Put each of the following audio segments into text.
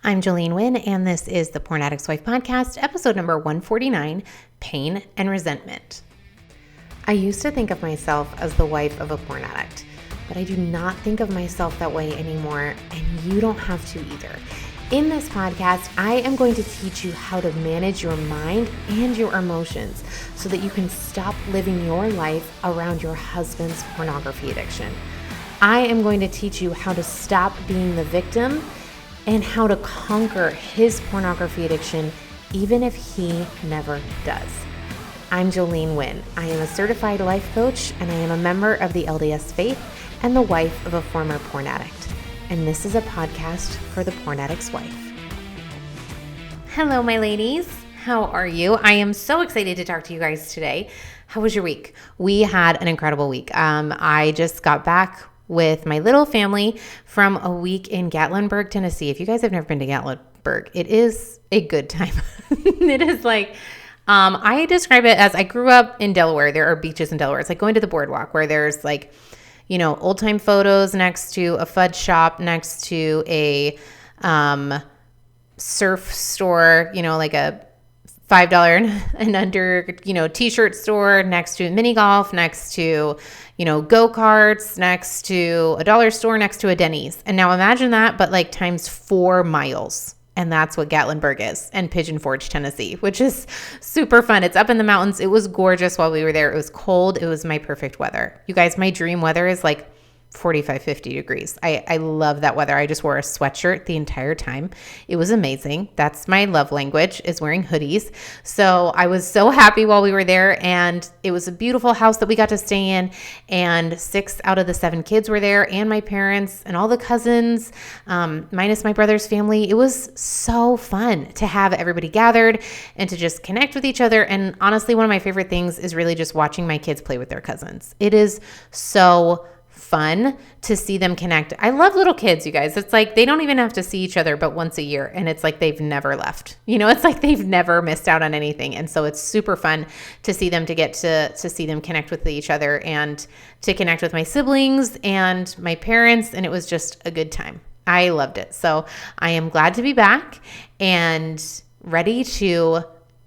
I'm Jolene Wynn, and this is the Porn Addict's Wife podcast, episode number 149, Pain and Resentment. I used to think of myself as the wife of a porn addict, but I do not think of myself that way anymore, and you don't have to either. In this podcast, I am going to teach you how to manage your mind and your emotions so that you can stop living your life around your husband's pornography addiction. I am going to teach you how to stop being the victim and how to conquer his pornography addiction, even if he never does. I'm Jolene Wynn. I am a certified life coach, and I am a member of the LDS faith and the wife of a former porn addict. And this is a podcast for the Porn Addict's Wife. Hello, my ladies. How are you? I am so excited to talk to you guys today. How was your week? We had an incredible week. I just got back with my little family from a week in Gatlinburg, Tennessee. If you guys have never been to Gatlinburg, it is a good time. It is like, I describe it as I grew up in Delaware. There are beaches in Delaware. It's like going to the boardwalk where there's like, you know, old time photos next to a fudge shop, next to a surf store, you know, like a $5 and under, you know, t-shirt store, next to mini golf, next to, you know, go-karts, next to a dollar store, next to a Denny's. And now imagine that, but like times 4 miles. And that's what Gatlinburg is, and Pigeon Forge, Tennessee, which is super fun. It's up in the mountains. It was gorgeous while we were there. It was cold. It was my perfect weather. You guys, my dream weather is like 45, 50 degrees. I love that weather. I just wore a sweatshirt the entire time. It was amazing. That's my love language, is wearing hoodies. So I was so happy while we were there, and it was a beautiful house that we got to stay in, and 6 out of the 7 kids were there, and my parents and all the cousins, minus my brother's family. It was so fun to have everybody gathered and to just connect with each other. And honestly, one of my favorite things is really just watching my kids play with their cousins. It is so fun to see them connect. I love little kids, you guys. It's like they don't even have to see each other but once a year, and it's like they've never left. You know, it's like they've never missed out on anything. And so it's super fun to see them, to get to see them connect with each other and to connect with my siblings and my parents, and it was just a good time. I loved it. So I am glad to be back and ready to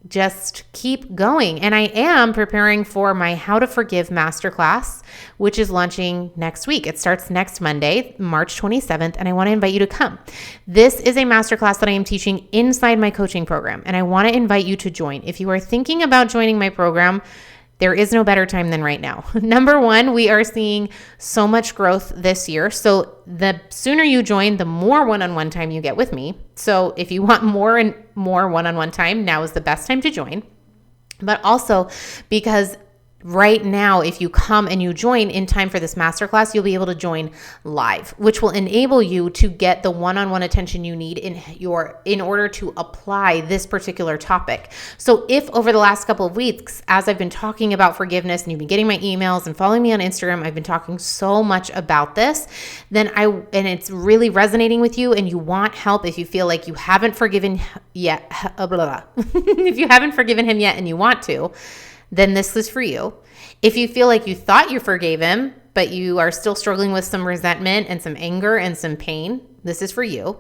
just keep going. And I am preparing for my How to Forgive Masterclass, which is launching next week. It starts next Monday, March 27th, and I want to invite you to come. This is a masterclass that I am teaching inside my coaching program, and I want to invite you to join. If you are thinking about joining my program, there is no better time than right now. Number one, we are seeing so much growth this year. So the sooner you join, the more one-on-one time you get with me. So if you want more and more one-on-one time, now is the best time to join. But also because right now, if you come and you join in time for this masterclass, you'll be able to join live, which will enable you to get the one-on-one attention you need in order to apply this particular topic. So if over the last couple of weeks, as I've been talking about forgiveness and you've been getting my emails and following me on Instagram, I've been talking so much about this, and it's really resonating with you and you want help, if you feel like you haven't forgiven yet, if you haven't forgiven him yet and you want to, then this is for you. If you feel like you thought you forgave him, but you are still struggling with some resentment and some anger and some pain, this is for you.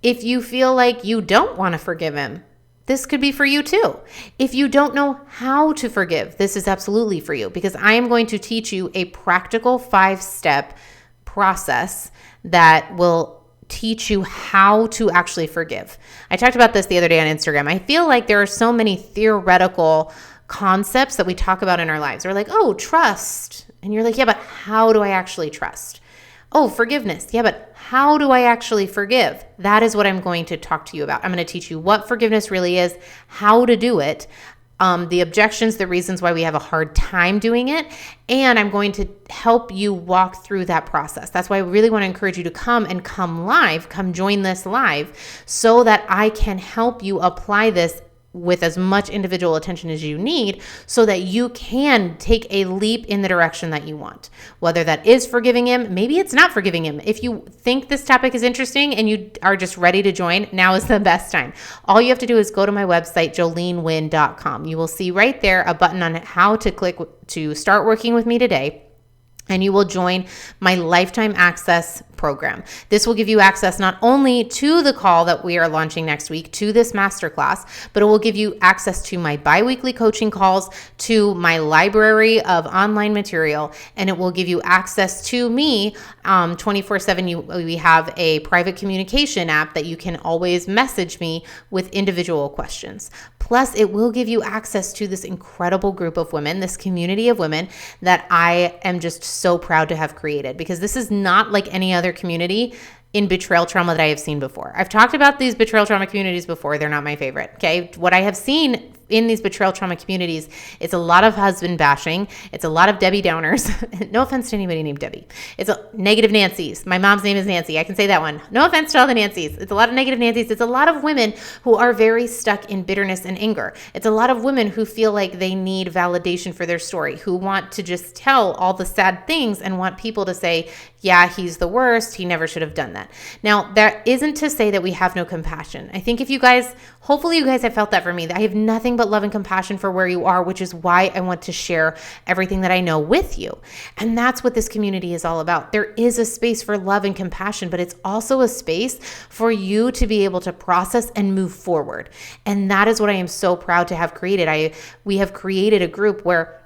If you feel like you don't want to forgive him, this could be for you too. If you don't know how to forgive, this is absolutely for you, because I am going to teach you a practical 5-step process that will teach you how to actually forgive. I talked about this the other day on Instagram. I feel like there are so many theoretical concepts that we talk about in our lives. We're like, oh, trust. And you're like, yeah, but how do I actually trust? Oh, forgiveness. Yeah, but how do I actually forgive? That is what I'm going to talk to you about. I'm going to teach you what forgiveness really is, how to do it, the objections, the reasons why we have a hard time doing it, and I'm going to help you walk through that process. That's why I really want to encourage you to come live, come join this live, so that I can help you apply this with as much individual attention as you need so that you can take a leap in the direction that you want. Whether that is forgiving him, maybe it's not forgiving him. If you think this topic is interesting and you are just ready to join, now is the best time. All you have to do is go to my website, jolenewynn.com. You will see right there a button on how to click to start working with me today. And you will join my lifetime access program. This will give you access not only to the call that we are launching next week, to this masterclass, but it will give you access to my bi-weekly coaching calls, to my library of online material, and it will give you access to me 24/7. We have a private communication app that you can always message me with individual questions. Plus, it will give you access to this incredible group of women, this community of women that I am just so proud to have created, because this is not like any other community in betrayal trauma that I have seen before. I've talked about these betrayal trauma communities before. They're not my favorite. Okay. What I have seen in these betrayal trauma communities, it's a lot of husband bashing. It's a lot of Debbie Downers. No offense to anybody named Debbie. It's a negative Nancy's. My mom's name is Nancy. I can say that one. No offense to all the Nancy's. It's a lot of negative Nancy's. It's a lot of women who are very stuck in bitterness and anger. It's a lot of women who feel like they need validation for their story, who want to just tell all the sad things and want people to say, yeah, he's the worst. He never should have done that. Now, that isn't to say that we have no compassion. I think if you guys, hopefully you guys have felt that for me, that I have nothing but love and compassion for where you are, which is why I want to share everything that I know with you. And that's what this community is all about. There is a space for love and compassion, but it's also a space for you to be able to process and move forward. And that is what I am so proud to have created. We have created a group where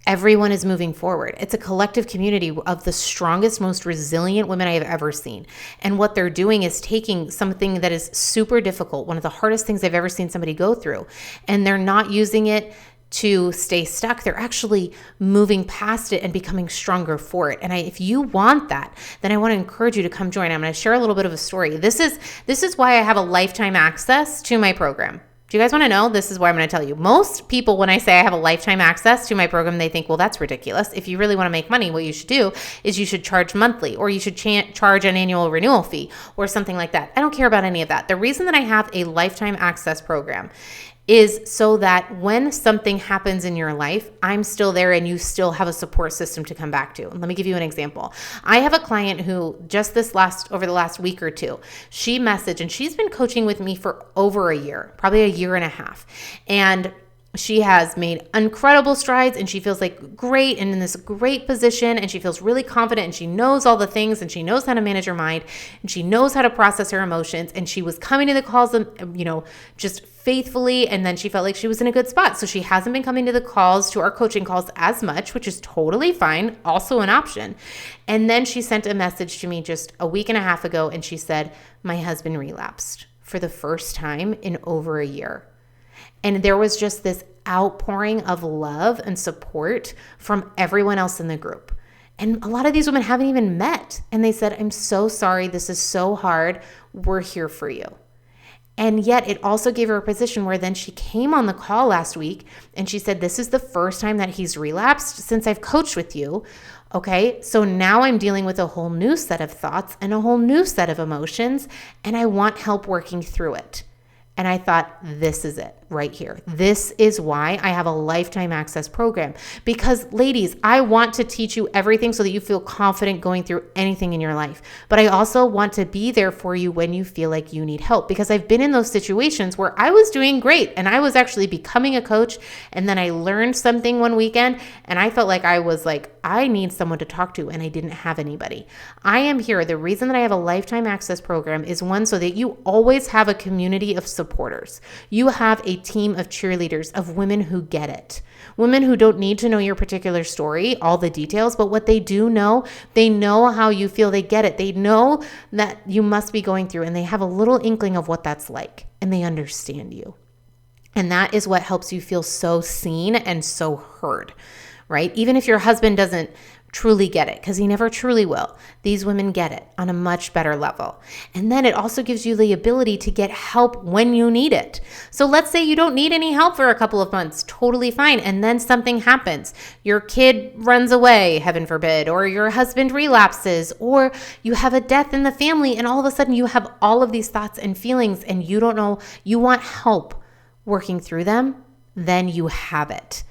everyone is moving forward. It's a collective community of the strongest, most resilient women I have ever seen. And what they're doing is taking something that is super difficult, one of the hardest things I've ever seen somebody go through, and they're not using it to stay stuck. They're actually moving past it and becoming stronger for it. And if you want that, then I want to encourage you to come join. I'm going to share a little bit of a story. This is why I have a lifetime access to my program. Do you guys want to know? This is why I'm going to tell you. Most people, when I say I have a lifetime access to my program, they think, well, that's ridiculous. If you really want to make money, what you should do is you should charge monthly, or you should charge an annual renewal fee or something like that. I don't care about any of that. The reason that I have a lifetime access program is so that when something happens in your life, I'm still there and you still have a support system to come back to. Let me give you an example. I have a client who just over the last week or two, she messaged, and she's been coaching with me for over a year, probably a year and a half. And she has made incredible strides, and she feels like great and in this great position, and she feels really confident, and she knows all the things, and she knows how to manage her mind, and she knows how to process her emotions. And she was coming to the calls, just faithfully, and then she felt like she was in a good spot. So she hasn't been coming to our coaching calls as much, which is totally fine, also an option. And then she sent a message to me just a week and a half ago, and she said, my husband relapsed for the first time in over a year. And there was just this outpouring of love and support from everyone else in the group. And a lot of these women haven't even met. And they said, I'm so sorry. This is so hard. We're here for you. And yet it also gave her a position where then she came on the call last week and she said, this is the first time that he's relapsed since I've coached with you. Okay, so now I'm dealing with a whole new set of thoughts and a whole new set of emotions, and I want help working through it. And I thought, this is it right here. This is why I have a lifetime access program. Because ladies, I want to teach you everything so that you feel confident going through anything in your life. But I also want to be there for you when you feel like you need help. Because I've been in those situations where I was doing great and I was actually becoming a coach. And then I learned something one weekend and I felt like I need someone to talk to, and I didn't have anybody. I am here. The reason that I have a lifetime access program is one, so that you always have a community of supporters. You have a team of cheerleaders, of women who get it. Women who don't need to know your particular story, all the details, but what they do know, they know how you feel, they get it. They know that you must be going through, and they have a little inkling of what that's like, and they understand you. And that is what helps you feel so seen and so heard, right? Even if your husband doesn't truly get it, because he never truly will. These women get it on a much better level. And then it also gives you the ability to get help when you need it. So let's say you don't need any help for a couple of months, totally fine. And then something happens. Your kid runs away, heaven forbid, or your husband relapses, or you have a death in the family, and all of a sudden you have all of these thoughts and feelings and you don't know, you want help working through them, then you have it.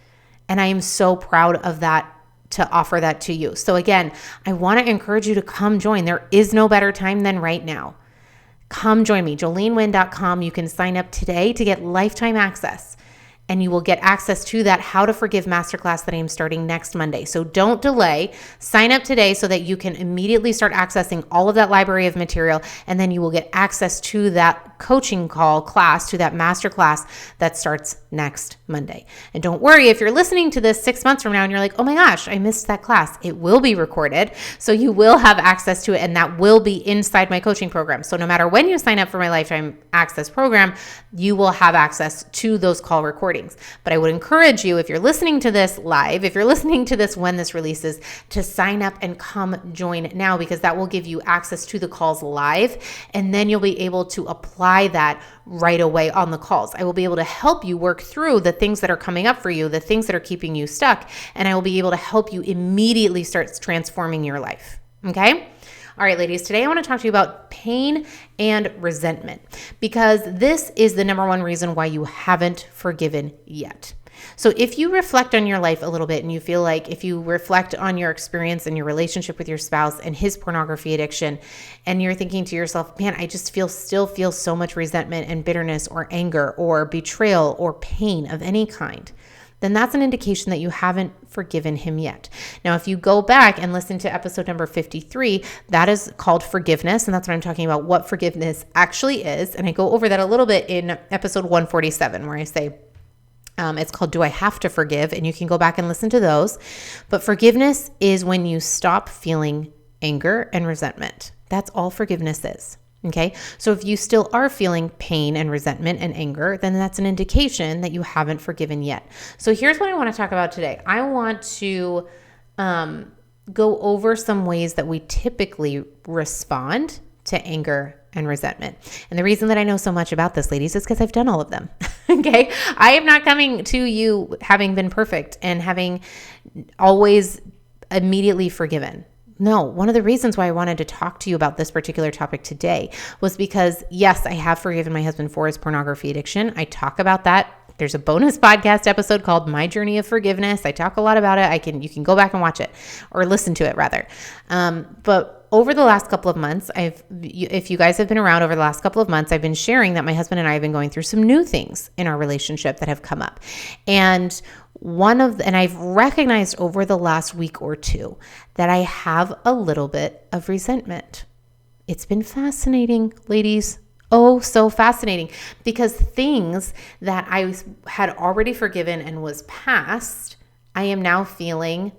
And I am so proud of that, to offer that to you. So again, I want to encourage you to come join. There is no better time than right now. Come join me, JoleneWynn.com. You can sign up today to get lifetime access. and you will get access to that How to Forgive Masterclass that I am starting next Monday. So don't delay. Sign up today so that you can immediately start accessing all of that library of material, and then you will get access to that coaching call class, to that masterclass that starts next Monday. And don't worry if you're listening to this 6 months from now and you're like, oh my gosh, I missed that class. It will be recorded. So you will have access to it, and that will be inside my coaching program. So no matter when you sign up for my Lifetime Access program, you will have access to those call recordings. But I would encourage you, if you're listening to this live, if you're listening to this when this releases, to sign up and come join now, because that will give you access to the calls live, and then you'll be able to apply that right away on the calls. I will be able to help you work through the things that are coming up for you, the things that are keeping you stuck, and I will be able to help you immediately start transforming your life. Okay? All right, ladies, today I want to talk to you about pain and resentment, because this is the number one reason why you haven't forgiven yet. So if you reflect on your life a little bit and you feel like, if you reflect on your experience and your relationship with your spouse and his pornography addiction, and you're thinking to yourself, man, I just still feel so much resentment and bitterness or anger or betrayal or pain of any kind, then that's an indication that you haven't forgiven him yet. Now, if you go back and listen to episode number 53, that is called forgiveness. And that's what I'm talking about, what forgiveness actually is. And I go over that a little bit in episode 147, where I say, it's called Do I Have to Forgive? And you can go back and listen to those. But forgiveness is when you stop feeling anger and resentment. That's all forgiveness is. Okay. So if you still are feeling pain and resentment and anger, then that's an indication that you haven't forgiven yet. So here's what I want to talk about today. I want to go over some ways that we typically respond to anger and resentment. And the reason that I know so much about this, ladies, is because I've done all of them. Okay. I am not coming to you having been perfect and having always immediately forgiven. No, one of the reasons why I wanted to talk to you about this particular topic today was because, yes, I have forgiven my husband for his pornography addiction. I talk about that. There's a bonus podcast episode called My Journey of Forgiveness. I talk a lot about it. You can go back and watch it, or listen to it rather. But over the last couple of months, if you guys have been around over the last couple of months, I've been sharing that my husband and I have been going through some new things in our relationship that have come up. And I've recognized over the last week or two that I have a little bit of resentment. It's been fascinating, ladies. Oh, so fascinating, because things that I had already forgiven and was past, I am now feeling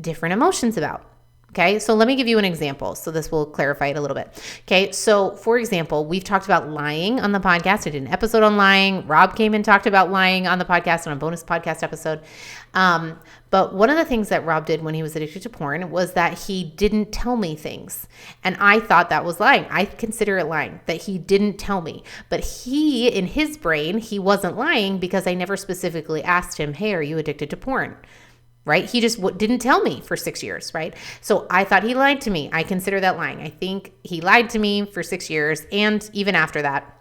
different emotions about. Okay, so let me give you an example. So this will clarify it a little bit. Okay, so for example, we've talked about lying on the podcast. I did an episode on lying. Rob came and talked about lying on the podcast on a bonus podcast episode. But one of the things that Rob did when he was addicted to porn was that he didn't tell me things. And I thought that was lying. I consider it lying that he didn't tell me. But he, in his brain, he wasn't lying because I never specifically asked him, hey, are you addicted to porn? Right? He just didn't tell me for 6 years, right? So I thought he lied to me. I consider that lying. I think he lied to me for 6 years and even after that.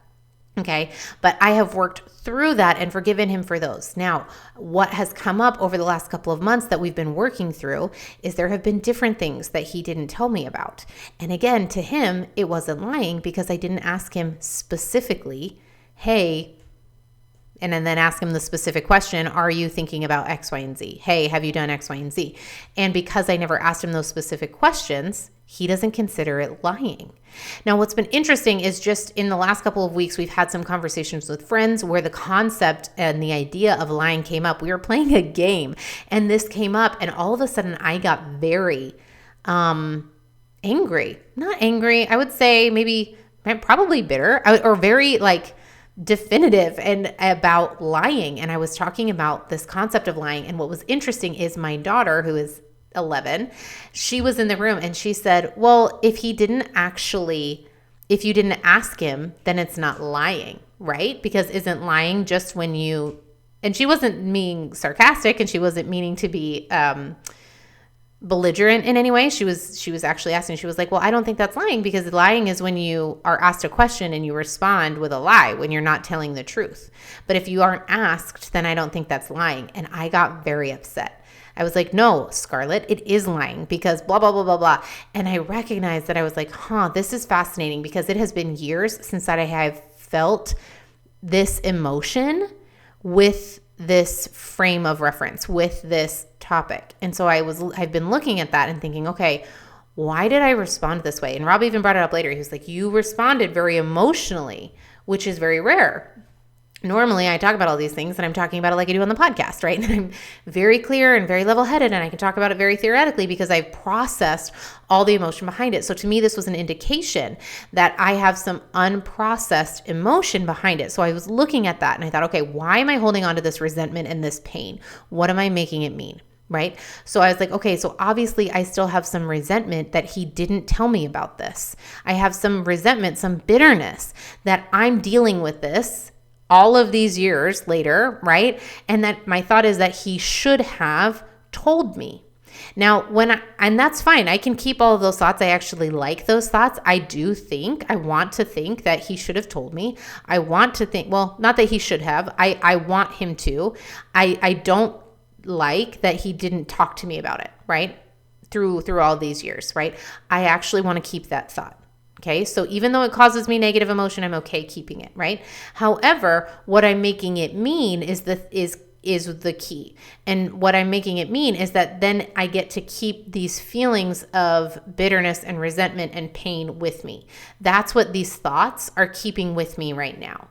Okay. But I have worked through that and forgiven him for those. Now, what has come up over the last couple of months that we've been working through is there have been different things that he didn't tell me about. And again, to him, it wasn't lying because I didn't ask him specifically, hey, and then ask him the specific question, are you thinking about X, Y, and Z? Hey, have you done X, Y, and Z? And because I never asked him those specific questions, he doesn't consider it lying. Now, what's been interesting is just in the last couple of weeks, we've had some conversations with friends where the concept and the idea of lying came up. We were playing a game and this came up, and all of a sudden I got very angry. Not angry, I would say probably bitter, or very definitive and about lying. And I was talking about this concept of lying. And what was interesting is my daughter, who is 11, she was in the room and she said, well, if you didn't ask him, then it's not lying, right? Because isn't lying just when you, and she wasn't being sarcastic and she wasn't meaning to be belligerent in any way. She was actually asking, she was like, well, I don't think that's lying, because lying is when you are asked a question and you respond with a lie, when you're not telling the truth. But if you aren't asked, then I don't think that's lying. And I got very upset. I was like, no, Scarlett, it is lying because blah, blah, blah, blah, blah. And I recognized that I was like, this is fascinating, because it has been years since that I have felt this emotion with this frame of reference, with this topic. And so I've been looking at that and thinking, okay, why did I respond this way? And Rob even brought it up later. He was like, you responded very emotionally, which is very rare. Normally I talk about all these things and I'm talking about it like I do on the podcast, right? And I'm very clear and very level-headed, and I can talk about it very theoretically because I've processed all the emotion behind it. So to me, this was an indication that I have some unprocessed emotion behind it. So I was looking at that and I thought, okay, why am I holding on to this resentment and this pain? What am I making it mean? Right? So I was like, okay, so obviously I still have some resentment that he didn't tell me about this. I have some resentment, some bitterness that I'm dealing with this all of these years later, right? And that my thought is that he should have told me. Now, and that's fine. I can keep all of those thoughts. I actually like those thoughts. I want to think that he should have told me. I want to think, well, not that he should have. I want him to. I don't like that he didn't talk to me about it, right? Through all these years, right? I actually want to keep that thought. Okay, so even though it causes me negative emotion, I'm okay keeping it, right? However, what I'm making it mean is the key. And what I'm making it mean is that then I get to keep these feelings of bitterness and resentment and pain with me. That's what these thoughts are keeping with me right now.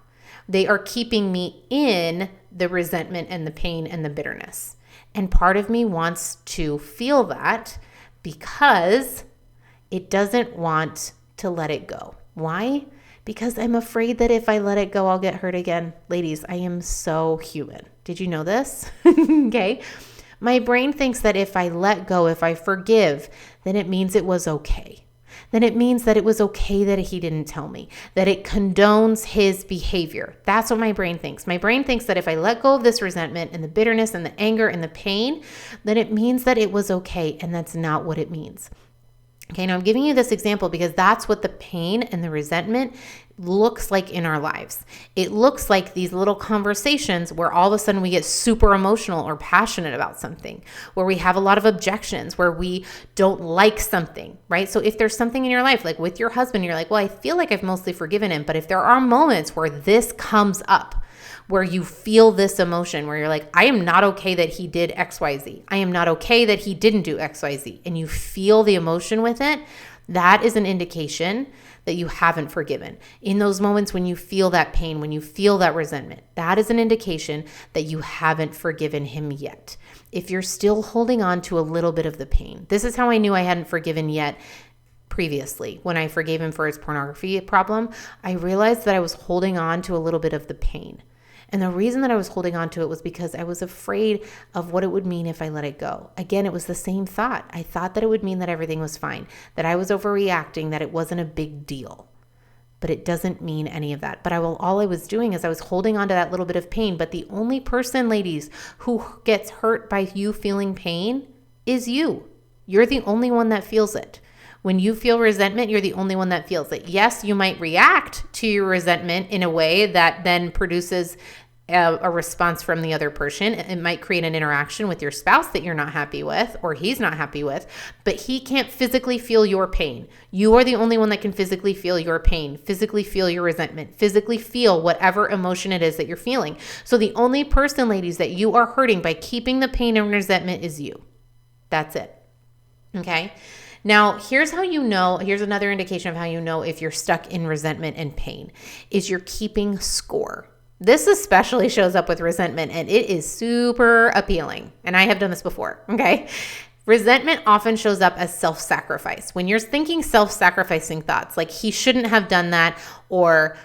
They are keeping me in the resentment and the pain and the bitterness. And part of me wants to feel that because it doesn't want to let it go. Why? Because I'm afraid that if I let it go, I'll get hurt again. Ladies, I am so human. Did you know this? Okay. My brain thinks that if I let go, if I forgive, then it means it was okay. Then it means that it was okay that he didn't tell me, that it condones his behavior. That's what my brain thinks. My brain thinks that if I let go of this resentment and the bitterness and the anger and the pain, then it means that it was okay. And that's not what it means. Okay, now I'm giving you this example because that's what the pain and the resentment looks like in our lives. It looks like these little conversations where all of a sudden we get super emotional or passionate about something, where we have a lot of objections, where we don't like something, right? So if there's something in your life, like with your husband, you're like, well, I feel like I've mostly forgiven him. But if there are moments where this comes up, where you feel this emotion, where you're like, I am not okay that he did XYZ. I am not okay that he didn't do XYZ. And you feel the emotion with it, that is an indication that you haven't forgiven. In those moments when you feel that pain, when you feel that resentment, that is an indication that you haven't forgiven him yet. If you're still holding on to a little bit of the pain, this is how I knew I hadn't forgiven yet. Previously, when I forgave him for his pornography problem, I realized that I was holding on to a little bit of the pain. And the reason that I was holding on to it was because I was afraid of what it would mean if I let it go. Again, it was the same thought. I thought that it would mean that everything was fine, that I was overreacting, that it wasn't a big deal. But it doesn't mean any of that. But all I was doing is I was holding on to that little bit of pain. But the only person, ladies, who gets hurt by you feeling pain is you. You're the only one that feels it. When you feel resentment, you're the only one that feels it. Yes, you might react to your resentment in a way that then produces a response from the other person. It might create an interaction with your spouse that you're not happy with or he's not happy with, but he can't physically feel your pain. You are the only one that can physically feel your pain, physically feel your resentment, physically feel whatever emotion it is that you're feeling. So the only person, ladies, that you are hurting by keeping the pain and resentment is you. That's it. Okay? Now, here's another indication of how you know if you're stuck in resentment and pain, is you're keeping score. This especially shows up with resentment, and it is super appealing. And I have done this before, okay? Resentment often shows up as self-sacrifice. When you're thinking self-sacrificing thoughts, like he shouldn't have done that, or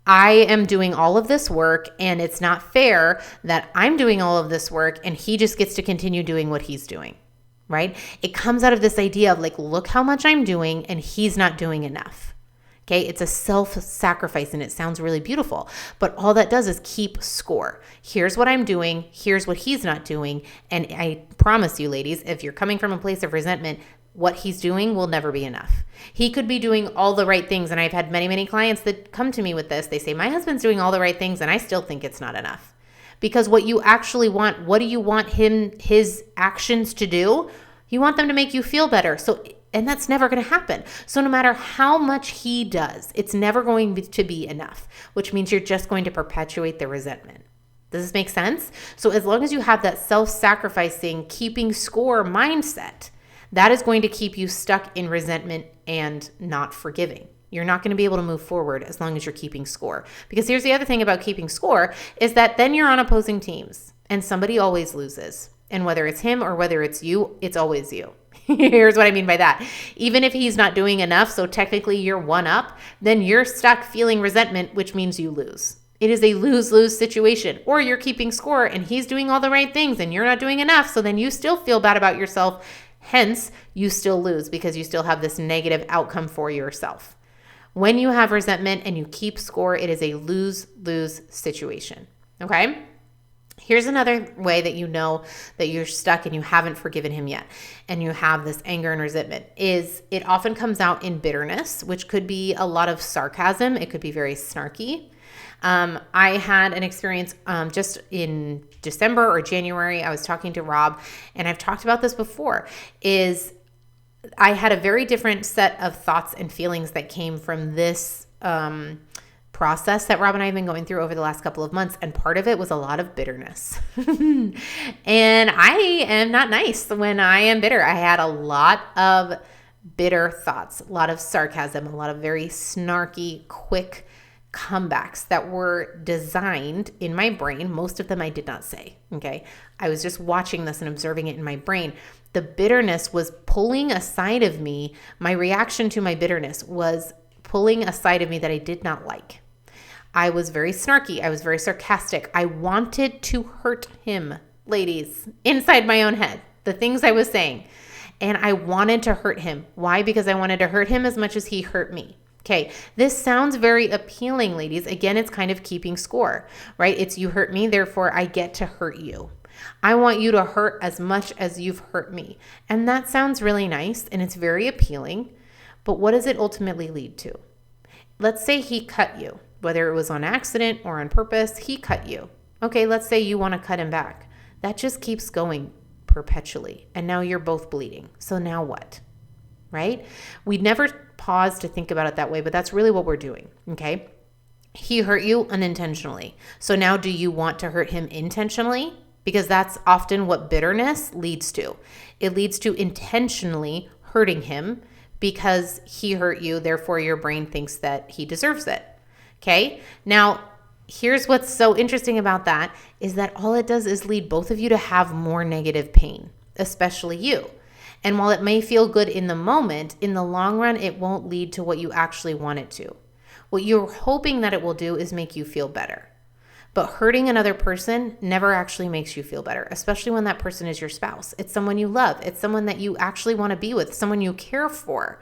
I am doing all of this work and it's not fair that I'm doing all of this work and he just gets to continue doing what he's doing, right? It comes out of this idea of like, look how much I'm doing and he's not doing enough. Okay, it's a self-sacrifice and it sounds really beautiful, but all that does is keep score. Here's what I'm doing, here's what he's not doing, and I promise you, ladies, if you're coming from a place of resentment, what he's doing will never be enough. He could be doing all the right things, and I've had many, many clients that come to me with this. They say, my husband's doing all the right things, and I still think it's not enough. Because what you actually want, what do you want his actions to do? You want them to make you feel better. And that's never going to happen. So no matter how much he does, it's never going to be enough, which means you're just going to perpetuate the resentment. Does this make sense? So as long as you have that self-sacrificing, keeping score mindset, that is going to keep you stuck in resentment and not forgiving. You're not going to be able to move forward as long as you're keeping score. Because here's the other thing about keeping score is that then you're on opposing teams and somebody always loses. And whether it's him or whether it's you, it's always you. Here's what I mean by that. Even if he's not doing enough, so technically you're one up, then you're stuck feeling resentment, which means you lose. It is a lose-lose situation. Or you're keeping score and he's doing all the right things and you're not doing enough, so then you still feel bad about yourself. Hence, you still lose because you still have this negative outcome for yourself. When you have resentment and you keep score, it is a lose-lose situation. Okay? Here's another way that you know that you're stuck and you haven't forgiven him yet, and you have this anger and resentment, is it often comes out in bitterness, which could be a lot of sarcasm. It could be very snarky. I had an experience just in December or January. I was talking to Rob, and I've talked about this before, is I had a very different set of thoughts and feelings that came from this process that Rob and I have been going through over the last couple of months. And part of it was a lot of bitterness. And I am not nice when I am bitter. I had a lot of bitter thoughts, a lot of sarcasm, a lot of very snarky, quick comebacks that were designed in my brain. Most of them I did not say. Okay. I was just watching this and observing it in my brain. The bitterness was pulling a side of me. My reaction to my bitterness was pulling a side of me that I did not like. I was very snarky. I was very sarcastic. I wanted to hurt him, ladies, inside my own head, the things I was saying. And I wanted to hurt him. Why? Because I wanted to hurt him as much as he hurt me. Okay, this sounds very appealing, ladies. Again, it's kind of keeping score, right? It's you hurt me, therefore I get to hurt you. I want you to hurt as much as you've hurt me. And that sounds really nice and it's very appealing, but what does it ultimately lead to? Let's say he cut you, whether it was on accident or on purpose, he cut you. Okay, let's say you want to cut him back. That just keeps going perpetually. And now you're both bleeding. So now what? Right? We never pause to think about it that way, but that's really what we're doing. Okay. He hurt you unintentionally. So now do you want to hurt him intentionally? Because that's often what bitterness leads to. It leads to intentionally hurting him because he hurt you. Therefore, your brain thinks that he deserves it. Okay. Now, here's what's so interesting about that is that all it does is lead both of you to have more negative pain, especially you. And while it may feel good in the moment, in the long run, it won't lead to what you actually want it to. What you're hoping that it will do is make you feel better. But hurting another person never actually makes you feel better, especially when that person is your spouse. It's someone you love. It's someone that you actually want to be with, someone you care for.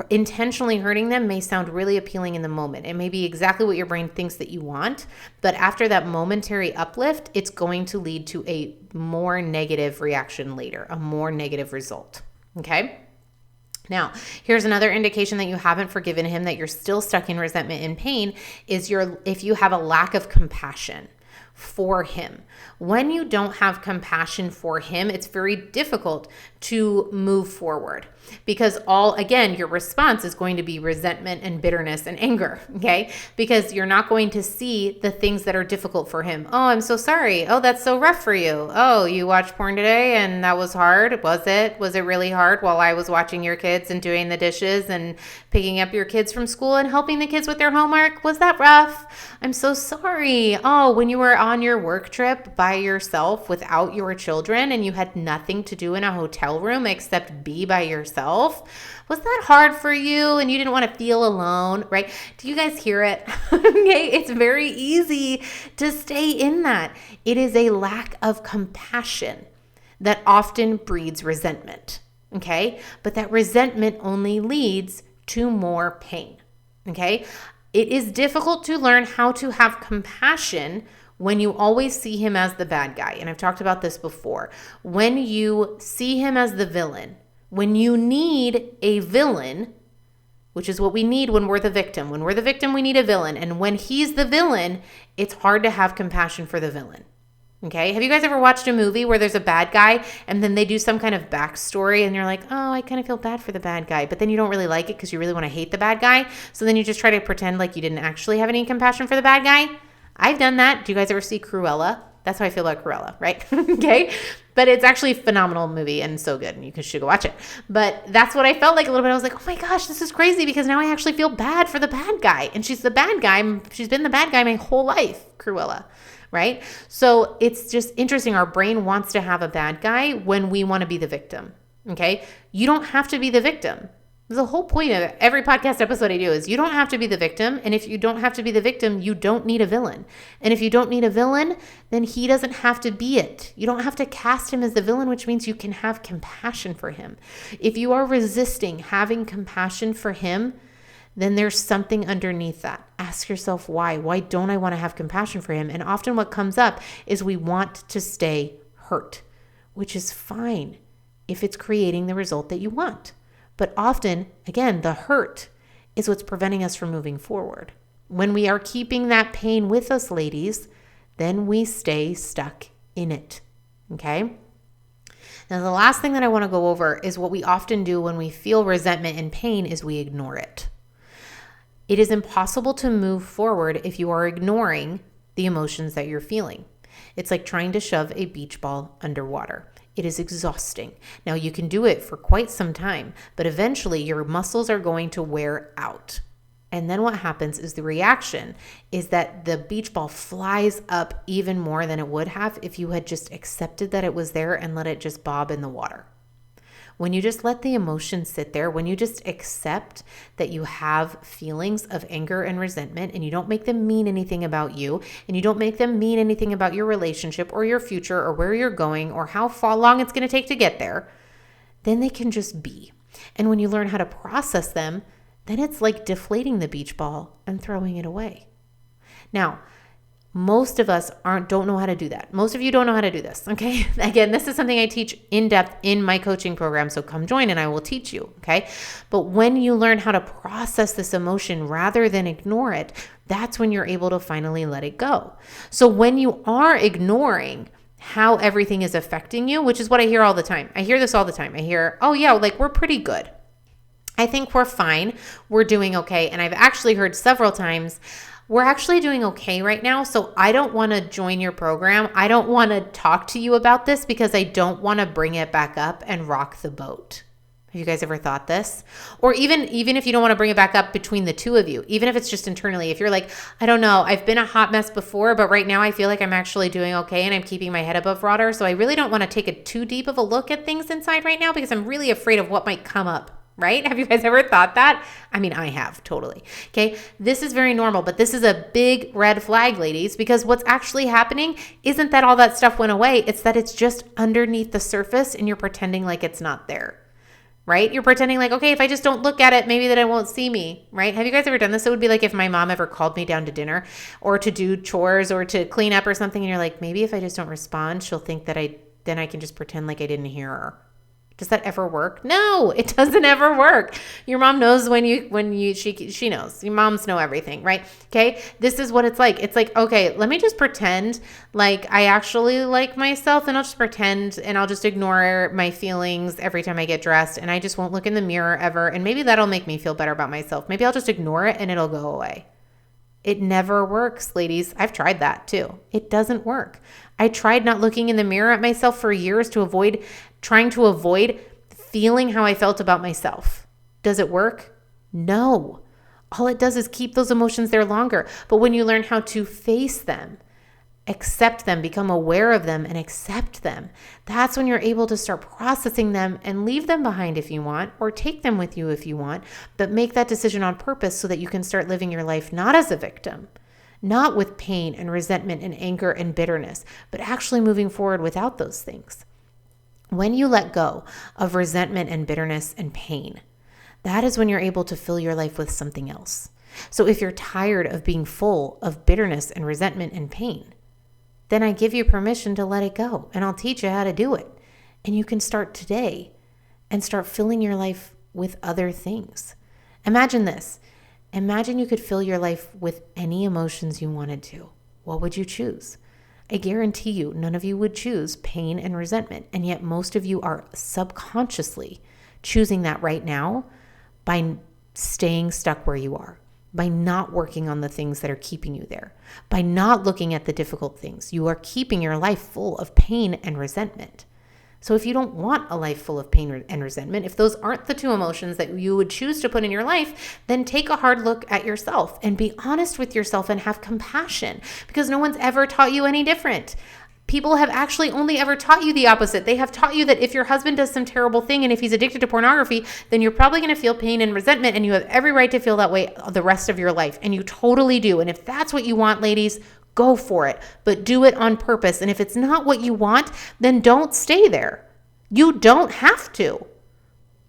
Intentionally hurting them may sound really appealing in the moment. It may be exactly what your brain thinks that you want, but after that momentary uplift, it's going to lead to a more negative reaction later, a more negative result. Okay? Now, here's another indication that you haven't forgiven him, that you're still stuck in resentment and pain, is if you have a lack of compassion for him. When you don't have compassion for him, it's very difficult to move forward because again, your response is going to be resentment and bitterness and anger, okay? Because you're not going to see the things that are difficult for him. Oh, I'm so sorry. Oh, that's so rough for you. Oh, you watched porn today and that was hard. Was it? Was it really hard while I was watching your kids and doing the dishes and picking up your kids from school and helping the kids with their homework? Was that rough? I'm so sorry. Oh, when you were on your work trip by yourself without your children and you had nothing to do in a hotel room except be by yourself, was that hard for you and you didn't want to feel alone, right? Do you guys hear it? Okay, it's very easy to stay in that. It is a lack of compassion that often breeds resentment, okay? But that resentment only leads to more pain, okay? It is difficult to learn how to have compassion when you always see him as the bad guy. And I've talked about this before. When you see him as the villain, when you need a villain, which is what we need when we're the victim. When we're the victim, we need a villain. And when he's the villain, it's hard to have compassion for the villain. Okay? Have you guys ever watched a movie where there's a bad guy and then they do some kind of backstory and you're like, oh, I kind of feel bad for the bad guy. But then you don't really like it because you really want to hate the bad guy. So then you just try to pretend like you didn't actually have any compassion for the bad guy. I've done that. Do you guys ever see Cruella? That's how I feel about Cruella, right? Okay. But it's actually a phenomenal movie and so good, and you should go watch it. But that's what I felt like a little bit. I was like, oh my gosh, this is crazy, because now I actually feel bad for the bad guy. And she's the bad guy. She's been the bad guy my whole life, Cruella, right? So it's just interesting. Our brain wants to have a bad guy when we want to be the victim, okay? You don't have to be the victim. The whole point of every podcast episode I do is you don't have to be the victim. And if you don't have to be the victim, you don't need a villain. And if you don't need a villain, then he doesn't have to be it. You don't have to cast him as the villain, which means you can have compassion for him. If you are resisting having compassion for him, then there's something underneath that. Ask yourself why. Why don't I want to have compassion for him? And often what comes up is we want to stay hurt, which is fine if it's creating the result that you want. But often, again, the hurt is what's preventing us from moving forward. When we are keeping that pain with us, ladies, then we stay stuck in it, okay? Now, the last thing that I want to go over is what we often do when we feel resentment and pain is we ignore it. It is impossible to move forward if you are ignoring the emotions that you're feeling. It's like trying to shove a beach ball underwater. It is exhausting. Now, you can do it for quite some time, but eventually your muscles are going to wear out. And then what happens is the reaction is that the beach ball flies up even more than it would have if you had just accepted that it was there and let it just bob in the water. When you just let the emotion sit there, when you just accept that you have feelings of anger and resentment, and you don't make them mean anything about you, and you don't make them mean anything about your relationship or your future or where you're going or how long it's going to take to get there, then they can just be. And when you learn how to process them, then it's like deflating the beach ball and throwing it away. Now, most of us don't know how to do that. Most of you don't know how to do this, okay? Again, this is something I teach in depth in my coaching program, so come join and I will teach you, okay? But when you learn how to process this emotion rather than ignore it, that's when you're able to finally let it go. So when you are ignoring how everything is affecting you, which is what I hear all the time. I hear this all the time. I hear, oh yeah, like we're pretty good. I think we're fine. We're doing okay. And I've actually heard several times, we're actually doing okay right now, so I don't want to join your program. I don't want to talk to you about this because I don't want to bring it back up and rock the boat. Have you guys ever thought this? Or even if you don't want to bring it back up between the two of you, even if it's just internally, if you're like, I don't know, I've been a hot mess before, but right now I feel like I'm actually doing okay and I'm keeping my head above water, so I really don't want to take a too deep of a look at things inside right now because I'm really afraid of what might come up. Right? Have you guys ever thought that? I mean, I have totally. Okay. This is very normal, but this is a big red flag, ladies, because what's actually happening isn't that all that stuff went away. It's that it's just underneath the surface and you're pretending like it's not there. Right? You're pretending like, okay, if I just don't look at it, maybe that it won't see me. Right? Have you guys ever done this? It would be like if my mom ever called me down to dinner or to do chores or to clean up or something. And you're like, maybe if I just don't respond, she'll think that then I can just pretend like I didn't hear her. Does that ever work? No, it doesn't ever work. Your mom knows she knows. Your moms know everything, right? Okay. This is what it's like. It's like, okay, let me just pretend like I actually like myself, and I'll just pretend and I'll just ignore my feelings every time I get dressed, and I just won't look in the mirror ever. And maybe that'll make me feel better about myself. Maybe I'll just ignore it and it'll go away. It never works, ladies. I've tried that too. It doesn't work. I tried not looking in the mirror at myself for years trying to avoid feeling how I felt about myself. Does it work? No. All it does is keep those emotions there longer. But when you learn how to face them, accept them, become aware of them, and accept them, that's when you're able to start processing them and leave them behind if you want, or take them with you if you want, but make that decision on purpose so that you can start living your life not as a victim, not with pain and resentment and anger and bitterness, but actually moving forward without those things. When you let go of resentment and bitterness and pain, that is when you're able to fill your life with something else. So if you're tired of being full of bitterness and resentment and pain, then I give you permission to let it go, and I'll teach you how to do it. And you can start today and start filling your life with other things. Imagine this. Imagine you could fill your life with any emotions you wanted to. What would you choose? I guarantee you none of you would choose pain and resentment, and yet most of you are subconsciously choosing that right now by staying stuck where you are. by not working on the things that are keeping you there, by not looking at the difficult things. You are keeping your life full of pain and resentment. So if you don't want a life full of pain and resentment, if those aren't the two emotions that you would choose to put in your life, then take a hard look at yourself and be honest with yourself and have compassion, because no one's ever taught you any different. People have actually only ever taught you the opposite. They have taught you that if your husband does some terrible thing and if he's addicted to pornography, then you're probably going to feel pain and resentment, and you have every right to feel that way the rest of your life. And you totally do. And if that's what you want, ladies, go for it, but do it on purpose. And if it's not what you want, then don't stay there. You don't have to.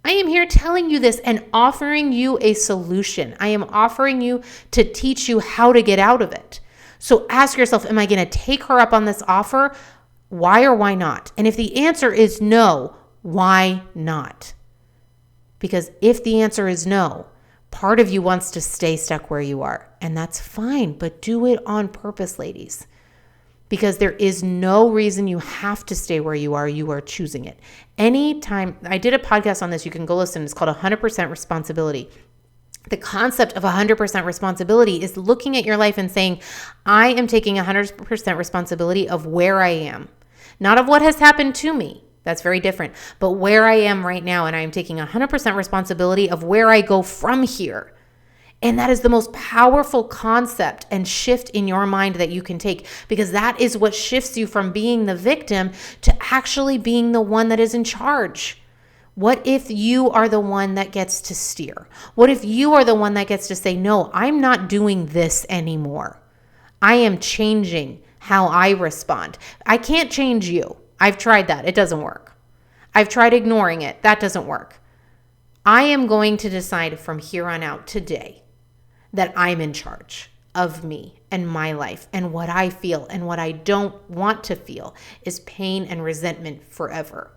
I am here telling you this and offering you a solution. I am offering you to teach you how to get out of it. So ask yourself, am I going to take her up on this offer? Why or why not? And if the answer is no, why not? Because if the answer is no, part of you wants to stay stuck where you are, and that's fine, but do it on purpose, ladies, because there is no reason you have to stay where you are. You are choosing it. Anytime, I did a podcast on this, you can go listen. It's called 100% Responsibility. The concept of 100% responsibility is looking at your life and saying, I am taking 100% responsibility of where I am, not of what has happened to me. That's very different. But where I am right now, and I am taking 100% responsibility of where I go from here. And that is the most powerful concept and shift in your mind that you can take, because that is what shifts you from being the victim to actually being the one that is in charge. What if you are the one that gets to steer? What if you are the one that gets to say, no, I'm not doing this anymore. I am changing how I respond. I can't change you. I've tried that. It doesn't work. I've tried ignoring it. That doesn't work. I am going to decide from here on out today that I'm in charge of me and my life, and what I feel and what I don't want to feel is pain and resentment forever.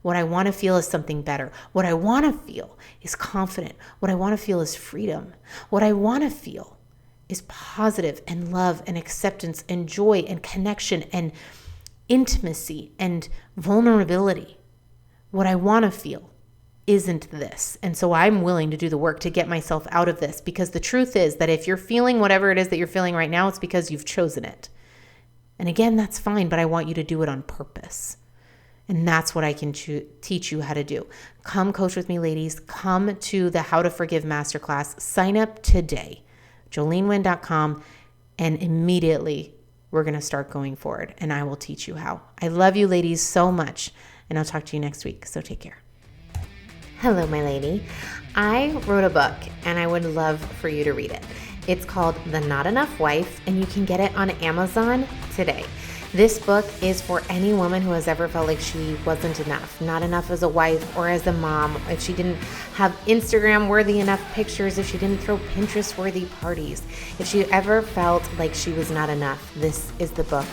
What I want to feel is something better. What I want to feel is confident. What I want to feel is freedom. What I want to feel is positive and love and acceptance and joy and connection and intimacy and vulnerability. What I want to feel isn't this. And so I'm willing to do the work to get myself out of this, because the truth is that if you're feeling whatever it is that you're feeling right now, it's because you've chosen it. And again, that's fine, but I want you to do it on purpose. And that's what I can teach you how to do. Come coach with me, ladies. Come to the How to Forgive Masterclass. Sign up today, jolenewind.com, and immediately we're going to start going forward, and I will teach you how. I love you, ladies, so much, and I'll talk to you next week, so take care. Hello, my lady. I wrote a book, and I would love for you to read it. It's called The Not Enough Wife, and you can get it on Amazon today. This book is for any woman who has ever felt like she wasn't enough, not enough as a wife or as a mom, if she didn't have Instagram-worthy enough pictures, if she didn't throw Pinterest-worthy parties, if she ever felt like she was not enough, this is the book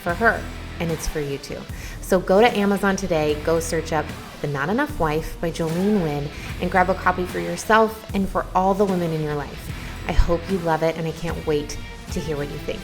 for her, and it's for you too. So go to Amazon today, go search up The Not Enough Wife by Jolene Wynn, and grab a copy for yourself and for all the women in your life. I hope you love it, and I can't wait to hear what you think.